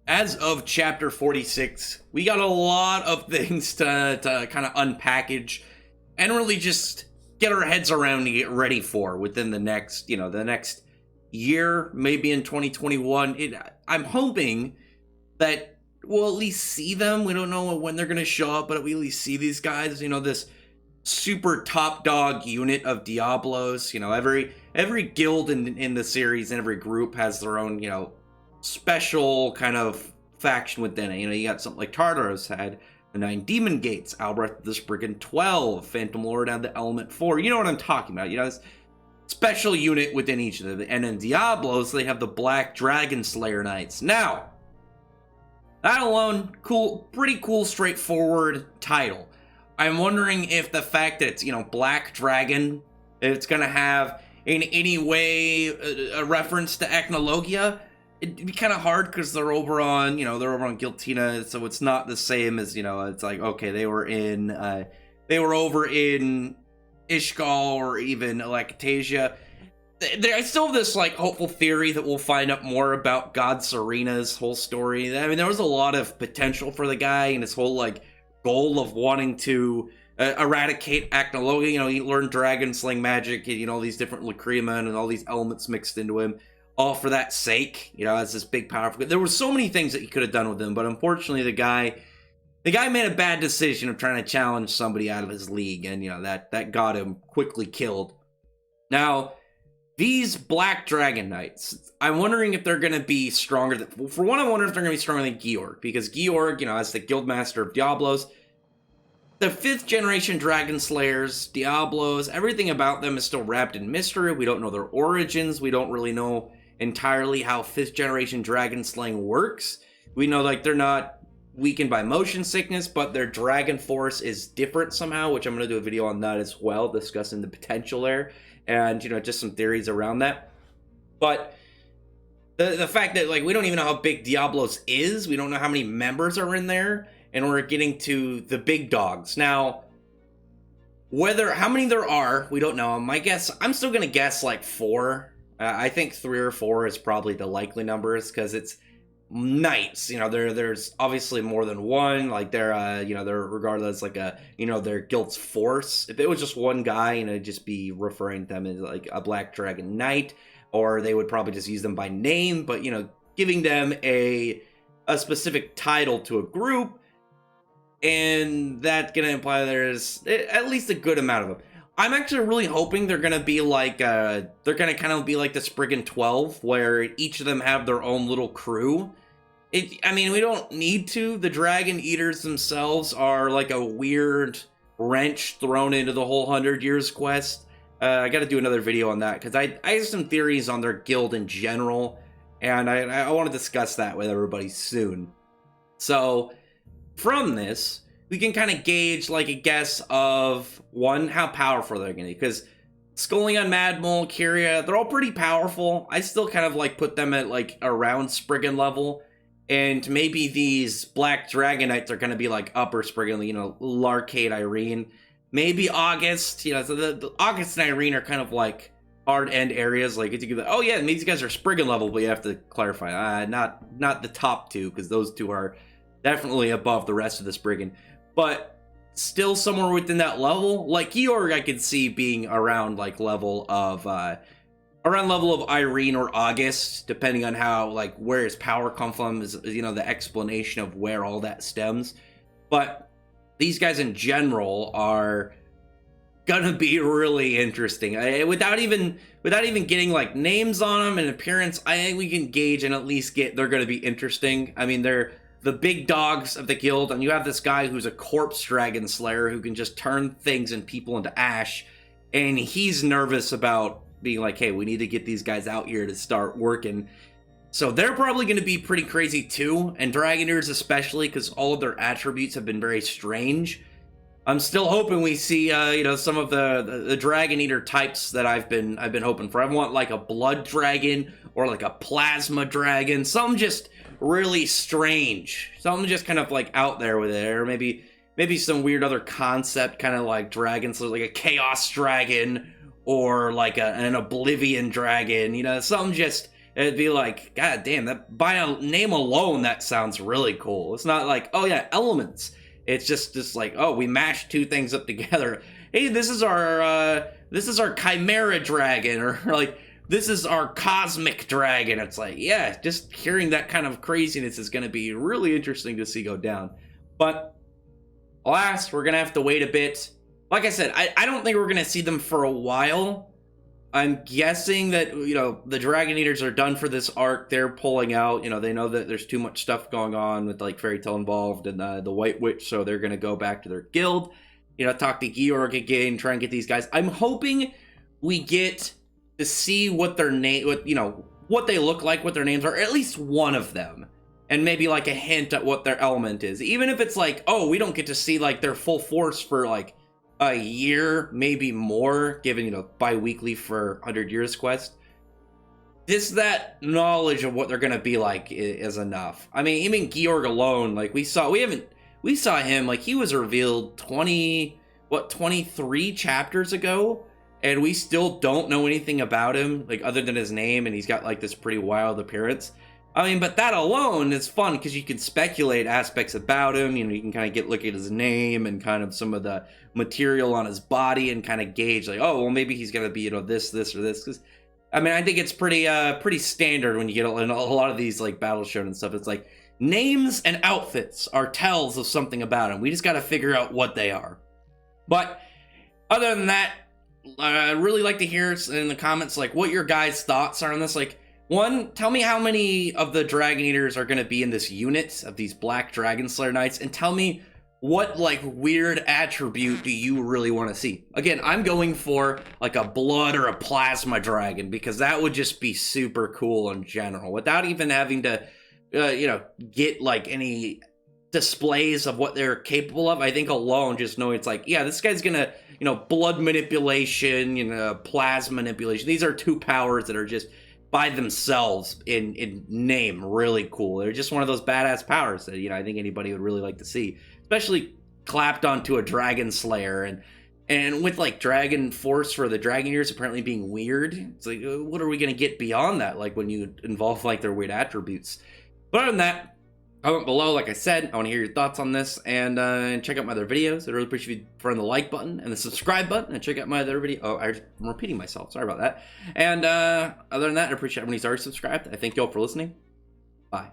As of chapter 46, we got a lot of things to kind of unpackage and really just get our heads around to get ready for within the next, the next year, maybe in 2021. I'm hoping that we'll at least see them. We don't know when they're going to show up, but we at least see these guys, this super top dog unit of Diabolos. Every guild in the series and every group has their own, special kind of faction within it. You got something like Tartaros had the 9 Demon Gates, Albrecht the Spriggan 12, Phantom Lord had the Element 4. You know what I'm talking about. This special unit within each of them. And in Diablos, they have the Black Dragon Slayer Knights. Now, that alone, cool, pretty cool, straightforward title. I'm wondering if the fact that it's, Black Dragon, it's going to have in any way a reference to Echnologia. It'd be kind of hard because they're over on Giltina, so it's not the same as, it's like, okay, they were over in Ishgal or even Electasia. I still have this, hopeful theory that we'll find out more about God Serena's whole story. I mean, there was a lot of potential for the guy and his whole, goal of wanting to eradicate Echnologia. He learned dragon slaying magic, all these different Lacrima and all these elements mixed into him. All for that sake, as this big, powerful. There were so many things that he could have done with him, but unfortunately, the guy made a bad decision of trying to challenge somebody out of his league, and that got him quickly killed. Now, these Black Dragon Knights, I'm wondering if they're going to be stronger. For one, I wonder if they're going to be stronger than Georg, because Georg, as the Guildmaster of Diablos, the 5th generation Dragon Slayers, Diablos, everything about them is still wrapped in mystery. We don't know their origins. We don't really know entirely how 5th generation dragon slaying works. We know they're not weakened by motion sickness, but their dragon force is different somehow, which I'm going to do a video on that as well, discussing the potential there and just some theories around that. But the fact that we don't even know how big Diablos is, we don't know how many members are in there, and we're getting to the big dogs now. How many there are, we don't know. I'm still going to guess 4. I think 3 or 4 is probably the likely numbers because it's knights. There's obviously more than one. They're regarded as their guild's force. If it was just one guy, it'd just be referring to them as a Black Dragon Knight, or they would probably just use them by name. But giving them a specific title to a group, and that's gonna imply there's at least a good amount of them. I'm actually really hoping they're gonna be they're gonna kind of be like the Spriggan 12, where each of them have their own little crew. We don't need to. The Dragon Eaters themselves are like a weird wrench thrown into the whole 100 Years quest. I gotta do another video on that, because I have some theories on their guild in general, and I want to discuss that with everybody soon. So, from this, we can kind of gauge a guess of, one, how powerful they're going to be, because Scullion, Mad Mole, Kyria, they're all pretty powerful. I still kind of put them at around Spriggan level, and maybe these Black Dragon Knights are going to be upper Spriggan, Larcade, Irene, maybe August. So the August and Irene are kind of hard end areas. Oh yeah, these guys are Spriggan level, but you have to clarify, not the top 2, because those 2 are definitely above the rest of the Spriggan, but still somewhere within that level. Georg, I could see being around level of Irene or August, depending on how where his power comes from, is the explanation of where all that stems. But these guys in general are gonna be really interesting. Without even getting names on them and appearance, I think we can gauge and at least they're gonna be interesting. They're the big dogs of the guild, and you have this guy who's a corpse dragon slayer who can just turn things and people into ash, and he's nervous about being hey, we need to get these guys out here to start working. So they're probably going to be pretty crazy too, and Dragoners especially, because all of their attributes have been very strange. I'm still hoping we see some of the Dragon Eater types that I've been hoping for. I want a blood dragon or a plasma dragon, something just really strange, something just kind of out there with it, or maybe some weird other concept, kind of dragons, so a chaos dragon or an oblivion dragon, something just It'd be like, God damn, that by a name alone, that sounds really cool. It's not like, oh yeah, elements. It's just like, oh, we mashed two things up together. Hey, this is our chimera dragon, or like this is our cosmic dragon. It's like, yeah, just hearing that kind of craziness is going to be really interesting to see go down. But alas, we're going to have to wait a bit. Like I said, I don't think we're going to see them for a while. I'm guessing that, the Dragon Eaters are done for this arc. They're pulling out. They know that there's too much stuff going on with, like, Fairy Tail involved and the White Witch, so they're going to go back to their guild. Talk to Georg again, try and get these guys. I'm hoping we get to see what their name, what they look like, what their names are, or at least one of them. And maybe, like, a hint at what their element is. Even if it's like, oh, we don't get to see, like, their full force for, like, a year, maybe more, given, bi-weekly for 100 Years quest. That knowledge of what they're gonna be like is enough. I mean, even Georg alone, like, we saw him, like, he was revealed 23 chapters ago, and we still don't know anything about him, like, other than his name, and he's got, like, this pretty wild appearance. I mean, but that alone is fun, because you can speculate aspects about him. You can kind of look at his name and kind of some of the material on his body and kind of gauge, like, oh, well, maybe he's going to be, this, or this. Because, I mean, I think it's pretty standard when you get in a lot of these, like, battle shown and stuff. It's like, names and outfits are tells of something about him. We just got to figure out what they are. But, other than that, I'd really like to hear in the comments, like, what your guys' thoughts are on this. Like, one, tell me how many of the Dragon Eaters are going to be in this unit of these Black Dragon Slayer Knights, and tell me what, like, weird attribute do you really want to see. Again, I'm going for, like, a blood or a plasma dragon, because that would just be super cool in general, without even having to, get, like, any displays of what they're capable of. I think alone, just knowing it's like, yeah, this guy's gonna, blood manipulation, plasma manipulation. These are two powers that are just by themselves in name really cool. They're just one of those badass powers that I think anybody would really like to see, especially clapped onto a Dragon Slayer, and with, like, Dragon Force for the Dragon Eaters apparently being weird. It's like, what are we gonna get beyond that, like, when you involve, like, their weird attributes? But other than that, comment below. Like I said, I want to hear your thoughts on this, and check out my other videos. I'd really appreciate if you press the like button and the subscribe button, and check out my other video. Oh, I'm repeating myself. Sorry about that. And other than that, I appreciate everyone who's already subscribed. I thank you all for listening. Bye.